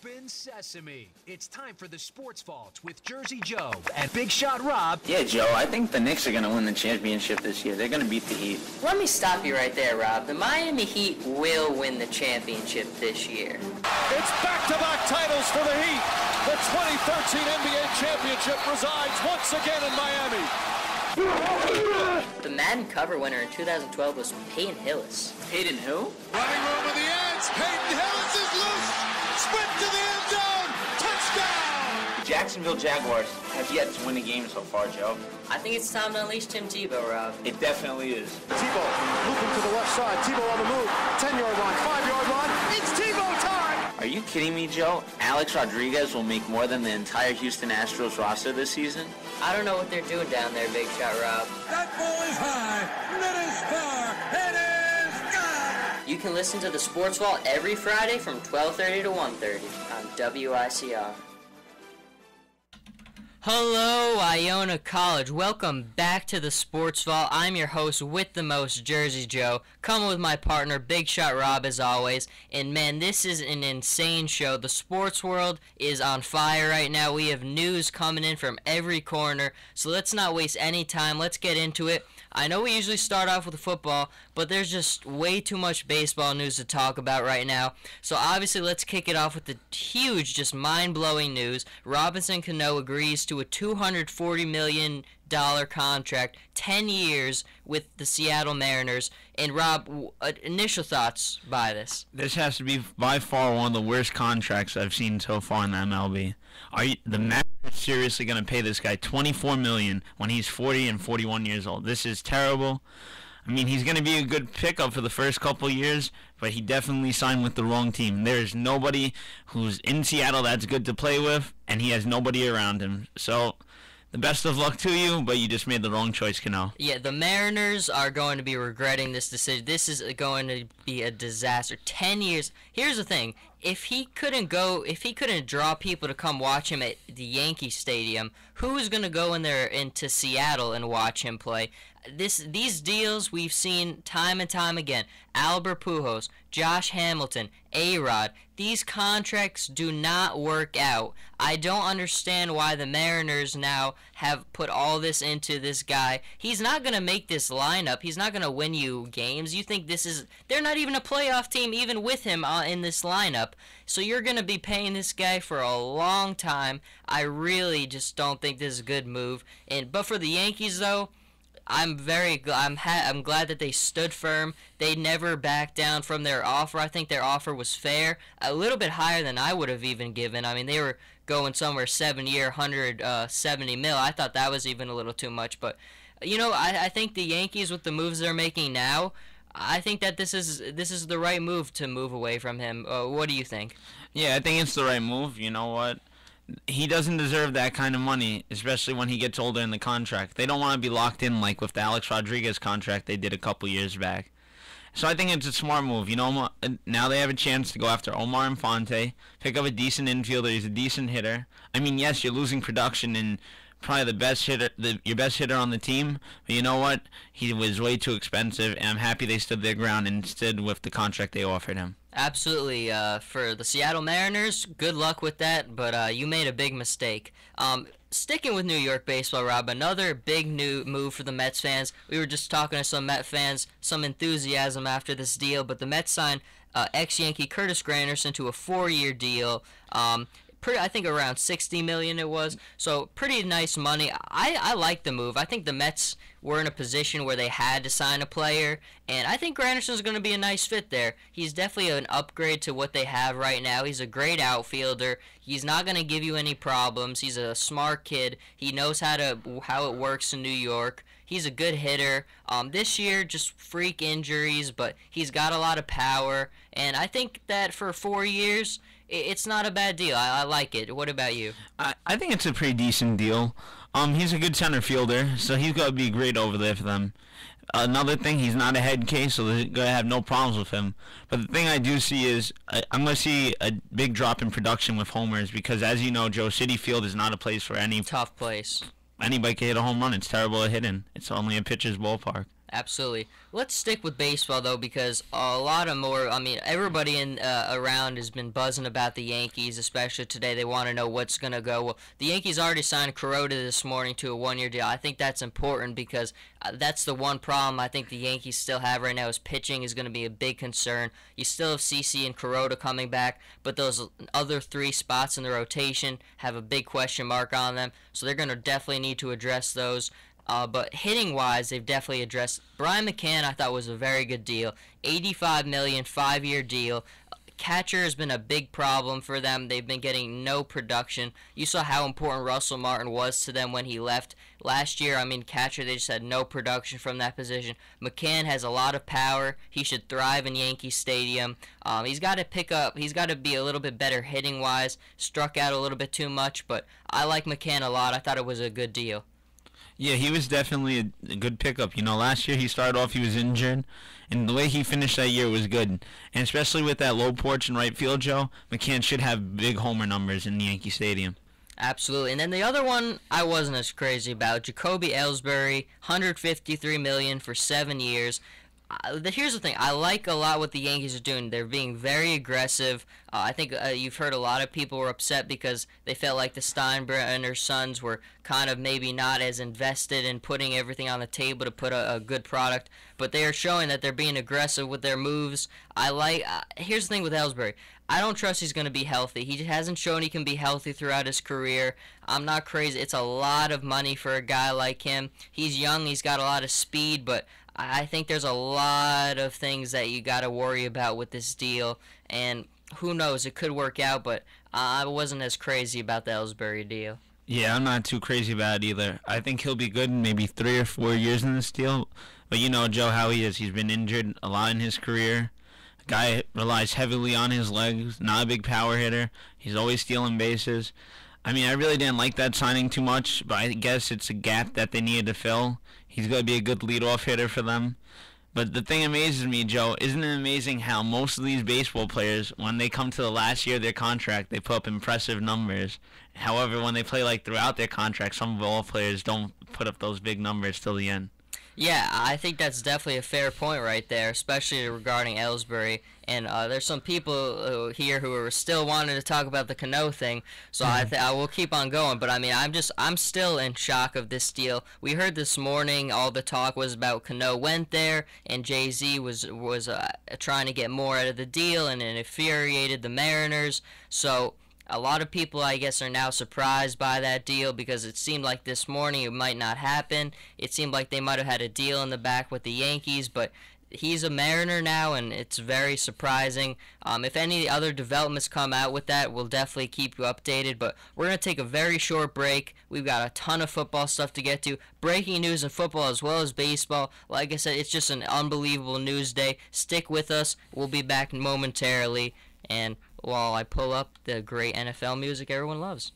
Open sesame. It's time for the Sports Vault with Jersey Joe and Big Shot Rob. Yeah, Joe, I think the Knicks are going to win the championship this year. They're going to beat the Heat. Let me stop you right there, Rob. The Miami Heat will win the championship this year. It's back-to-back titles for the Heat. The 2013 NBA championship resides once again in Miami. The Madden cover winner in 2012 was Peyton Hillis. Peyton who? Running room in the ends. Peyton Hillis is loose. Sprint to the end zone. Touchdown. The Jacksonville Jaguars have yet to win a game so far, Joe. I think it's time to unleash Tim Tebow, Rob. It definitely is. Tebow looping to the left side. Tebow on the move. 10-yard line, 5-yard line. It's Tebow time. Are you kidding me, Joe? Alex Rodriguez will make more than the entire Houston Astros roster this season? I don't know what they're doing down there, Big Shot Rob. That ball is high. It is far. It is gone. You can listen to the Sports Vault every Friday from 12:30 to 1:30 on WICR. Hello, Iona College. Welcome back to the Sports Vault. I'm your host with the most, Jersey Joe. Coming with my partner, Big Shot Rob, as always. And man, this is an insane show. The sports world is on fire right now. We have news coming in from every corner. So let's not waste any time. Let's get into it. I know we usually start off with football, but there's just way too much baseball news to talk about right now. So obviously, let's kick it off with the huge, just mind-blowing news. Robinson Cano agrees to a $240 million contract, 10 years with the Seattle Mariners. And Rob, initial thoughts by this? This has to be by far one of the worst contracts I've seen so far in the MLB. The Mariners seriously going to pay this guy $24 million when he's 40 and 41 years old? This is terrible. I mean, he's going to be a good pickup for the first couple of years, but he definitely signed with the wrong team. There's nobody who's in Seattle that's good to play with, and he has nobody around him. So, the best of luck to you, but you just made the wrong choice, Cano. Yeah, the Mariners are going to be regretting this decision. This is going to be a disaster. 10 years. Here's the thing. If he couldn't draw people to come watch him at the Yankee Stadium, who's going to go in there into Seattle and watch him play? These deals we've seen time and time again. Albert Pujols, Josh Hamilton, A-Rod. These contracts do not work out. I don't understand why the Mariners now have put all this into this guy. He's not going to make this lineup. He's not going to win you games. You think they're not even a playoff team even with him in this lineup. So you're going to be paying this guy for a long time. I really just don't think this is a good move. But for the Yankees, though, I'm glad that they stood firm. They never backed down from their offer. I think their offer was fair, a little bit higher than I would have even given. I mean, they were going somewhere 7-year, 170 mil. I thought that was even a little too much. But I think the Yankees, with the moves they're making now, I think that this is the right move to move away from him. What do you think? Yeah, I think it's the right move. You know what? He doesn't deserve that kind of money, especially when he gets older in the contract. They don't want to be locked in like with the Alex Rodriguez contract they did a couple years back. So I think it's a smart move. Now they have a chance to go after Omar Infante, pick up a decent infielder. He's a decent hitter. I mean, yes, you're losing production and probably the best hitter, your best hitter on the team. But you know what? He was way too expensive, and I'm happy they stood their ground and stood with the contract they offered him. Absolutely. For the Seattle Mariners, good luck with that, but you made a big mistake. Sticking with New York baseball, Rob, another big new move for the Mets fans. We were just talking to some Met fans, some enthusiasm after this deal, but the Mets signed ex-Yankee Curtis Granderson to a 4-year deal. I think around $60 million it was, so pretty nice money. I like the move. I think the Mets were in a position where they had to sign a player, and I think Granderson's going to be a nice fit there. He's definitely an upgrade to what they have right now. He's a great outfielder. He's not going to give you any problems. He's a smart kid. He knows how it works in New York. He's a good hitter. This year, just freak injuries, but he's got a lot of power, and I think that for 4 years, it's not a bad deal. I like it. What about you? I think it's a pretty decent deal. He's a good center fielder, so he's going to be great over there for them. Another thing, he's not a head case, so they're going to have no problems with him. But the thing I do see is I'm going to see a big drop in production with homers because, as you know, Joe, Citi Field is not a place for any tough place. Anybody can hit a home run. It's terrible at hitting. It's only a pitcher's ballpark. Absolutely. Let's stick with baseball though, because a lot of more. I mean, everybody in around has been buzzing about the Yankees, especially today. They want to know what's gonna go. Well, the Yankees already signed Kuroda this morning to a 1-year deal. I think that's important because that's the one problem I think the Yankees still have right now is pitching is going to be a big concern. You still have CC and Kuroda coming back, but those other 3 spots in the rotation have a big question mark on them. So they're going to definitely need to address those. But hitting-wise, they've definitely addressed. Brian McCann, I thought, was a very good deal. $85 million, 5-year deal. Catcher has been a big problem for them. They've been getting no production. You saw how important Russell Martin was to them when he left. Last year, I mean, catcher, they just had no production from that position. McCann has a lot of power. He should thrive in Yankee Stadium. He's got to pick up. He's got to be a little bit better hitting-wise. Struck out a little bit too much, but I like McCann a lot. I thought it was a good deal. Yeah, he was definitely a good pickup. You know, last year he started off, he was injured, and the way he finished that year was good. And especially with that low porch in right field, Joe, McCann should have big homer numbers in Yankee Stadium. Absolutely. And then the other one I wasn't as crazy about, Jacoby Ellsbury, $153 million for 7 years. Here's the thing. I like a lot what the Yankees are doing. They're being very aggressive. I think you've heard a lot of people were upset because they felt like the Steinbrenner sons were kind of maybe not as invested in putting everything on the table to put a good product. But they are showing that they're being aggressive with their moves. I like. Here's the thing with Ellsbury. I don't trust he's going to be healthy. He hasn't shown he can be healthy throughout his career. I'm not crazy. It's a lot of money for a guy like him. He's young. He's got a lot of speed, but I think there's a lot of things that you got to worry about with this deal, and who knows, it could work out, but I wasn't as crazy about the Ellsbury deal. Yeah, I'm not too crazy about it either. I think he'll be good in maybe 3 or 4 years in this deal, but you know, Joe, how he is. He's been injured a lot in his career. Guy relies heavily on his legs, not a big power hitter. He's always stealing bases. I mean, I really didn't like that signing too much, but I guess it's a gap that they needed to fill. He's going to be a good leadoff hitter for them. But the thing amazes me, Joe, isn't it amazing how most of these baseball players, when they come to the last year of their contract, they put up impressive numbers. However, when they play like throughout their contract, some ball players don't put up those big numbers till the end. Yeah, I think that's definitely a fair point right there, especially regarding Ellsbury. And there's some people here who are still wanting to talk about the Cano thing, so I will keep on going. But I mean, I'm still in shock of this deal. We heard this morning all the talk was about Cano went there, and Jay-Z was trying to get more out of the deal, and it infuriated the Mariners. So a lot of people, I guess, are now surprised by that deal because it seemed like this morning it might not happen. It seemed like they might have had a deal in the back with the Yankees, but he's a Mariner now, and it's very surprising. If any other developments come out with that, we'll definitely keep you updated, but we're going to take a very short break. We've got a ton of football stuff to get to. Breaking news in football as well as baseball. Like I said, it's just an unbelievable news day. Stick with us. We'll be back momentarily, and while I pull up the great NFL music everyone loves.